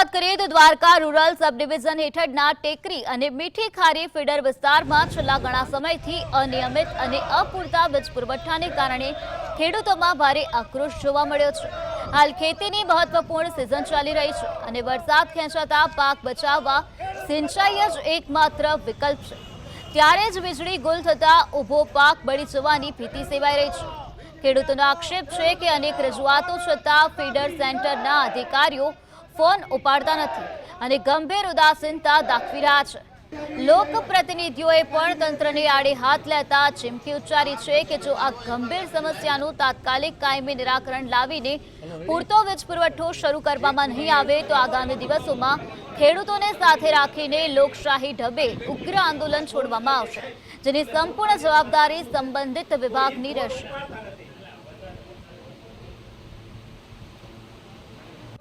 વાત કરીએ તો દ્વારકા રૂરલ સબ ડિવિઝન હેઠળના ટેકરી અને મીઠી ખારી ફીડર વિસ્તારમાં છેલ્લા ઘણા સમયથી અનિયમિત અને અપૂરતા વીજ પુરવઠાને કારણે ખેડૂતોમાં ભારે આક્રોશ જોવા મળ્યો છે। હાલ ખેતીની મહત્વપૂર્ણ સિઝન ચાલી રહી છે અને વરસાદ ખેંચાતા પાક બચાવવા સિંચાઈ જ એકમાત્ર વિકલ્પ છે, ત્યારે જ વીજળી ગુલ થતા ઊભો પાક બળી જવાની ભીતિ સેવાઈ રહી છે। ખેડૂતોનો આક્ષેપ છે કે અનેક રજૂઆતો છતાં ફીડર સેન્ટરના અધિકારીઓ ફોન ઉપાડતા નથી અને ગંભીર ઉદાસીનતા દાખવી રહ્યા છે। લોકપ્રતિનિધિઓએ પણ તંત્રને આડે હાથ લેતા ચીમકી ઉચ્ચારી છે કે જો આ ગંભીર સમસ્યાનું તાત્કાલિક કાયમી નિરાકરણ લાવીને પૂરતો વીજ પુરવઠો શરૂ કરવામાં નહીં આવે તો આગામી દિવસોમાં ખેડૂતોને સાથે રાખીને લોકશાહી ઢબે ઉગ્ર આંદોલન છોડવામાં આવશે, જેની સંપૂર્ણ જવાબદારી સંબંધિત વિભાગની રહેશે।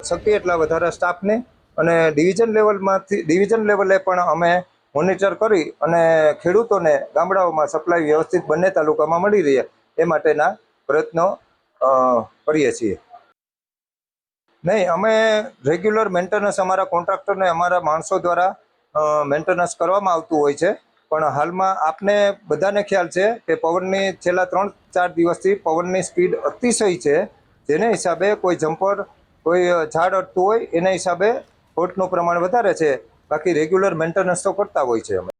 શક્ય એટલા વધારે સ્ટાફને અને ડિવિઝન લેવલે પણ અમે મોનિટર કરી અને ખેડૂતોને ગામડાઓમાં સપ્લાય વ્યવસ્થિત બંને તાલુકામાં મળી રહે એ માટેના પ્રયત્નો કરીએ છીએ। નહીં, અમે રેગ્યુલર મેન્ટેનન્સ અમારા કોન્ટ્રાક્ટરને અમારા માણસો દ્વારા મેન્ટેનન્સ કરવામાં આવતું હોય છે, પણ હાલમાં આપને બધાને ખ્યાલ છે કે પવનની છેલ્લા 3-4 દિવસથી પવનની સ્પીડ અતિશય છે, જેને હિસાબે કોઈ જમ્પર કોઈ ઝાડ અડતું હોય એના હિસાબે ખોટનું પ્રમાણ વધારે છે। બાકી રેગ્યુલર મેન્ટેનન્સ તો કરતા હોય છે અમે।